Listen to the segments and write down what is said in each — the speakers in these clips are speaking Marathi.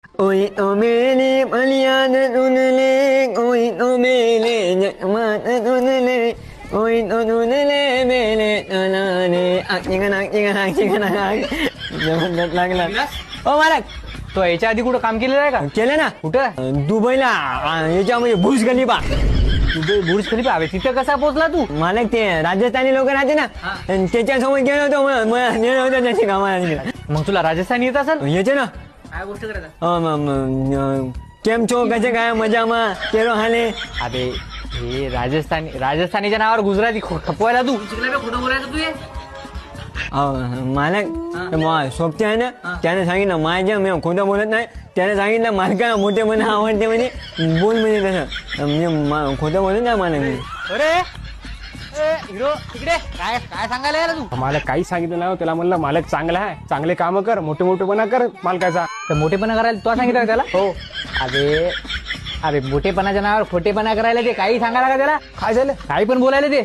ओय ओ मेले मलियान दुनले ओय ओ मेले जकमात दुनले ओय ओ दुनले मेले नाने चिंगना जबरदस्त लागला. ओ मालक तो याच्या आधी कुठं काम केलेलं आहे का? केलं ना कुठं? दुबईला याच्यामध्ये बुर्ज खलिफा. दुबई बुर्ज खलिफा. अबे तिथं कसा पोहोचला तू? मालक ते राजस्थानी लोक राहते ना त्याच्यासोबत गेलो होतो मला नेलं होतं त्याची कामाला. मग तुला राजस्थान येत असेल? याचे ना काय गोष्ट करायचा? केम छो कसे काय मजामा केलो हाले. अबे हे राजस्थानीच्या नावावर गुजराती खपवायला तू खोटं बोलायचं तू हे? मालक सोबते आहे ना त्याने सांगितलं माझ्या मी खोटं बोलत नाही. त्याने सांगितलं मालका मोठे म्हणे आवडते म्हणे बोल म्हणे तसं मी खोटं बोलत नाही मालक मी. अरे हिरो तिकडे काय काय सांगायला यायला तू? मालक काही सांगितलं नाही. त्याला म्हणलं मालक चांगला आहे, चांगले काम कर, मोठे मोठेपणा कर मालकाचा. तर मोठेपणा करायला तो सांगितलं का त्याला? हो. अबे अरे मोठेपणाच्या नावावर खोटेपणा करायला ते काही सांगायला का त्याला? काय झालं? काही पण बोलायला ते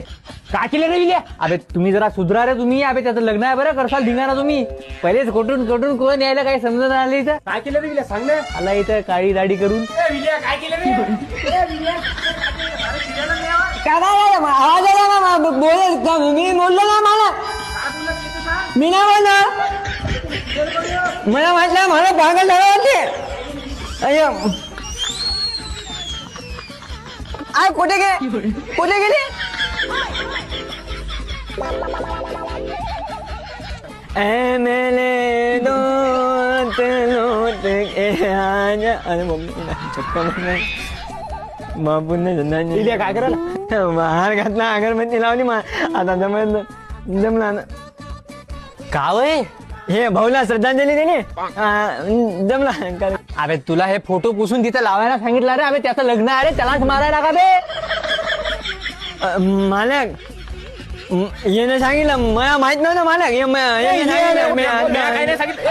काय केलं रे विल्या? अबे तुम्ही जरा सुधरा रे तुम्ही. अबे त्याचं लग्न आहे बरं, करसाल धिंगाणा तुम्ही. पहिलेच कोटून कोण यायला काही समजत आलं इथं. काय केलं रे विल्या? सांग ना. आला इथं काळी दाढी करून. विल्या काय केलं रे? आवाज आला ना बोल मी बोललो ना मला मी नाही बोललो. मला म्हटलं मला पागल झालं होते. अय्यो आय कुठे गेले ए मेले दोस्त लोट के आजा. अरे मम्मी चक्कर बापूने विल्या काय करायला? बाहेर घातला अगरबत्ती लावली आता जमला ना. का वय? हे भाऊला श्रद्धांजली देणे जमला. अबे तुला हे फोटो पुसून तिथं लावायला सांगितलं रे. अबे त्याचं लग्न आहे रे, त्यालाच मारायला का बे? मालक येणं सांगितलं मला माहित नव्हतं मालक काय नाही सांगितलं?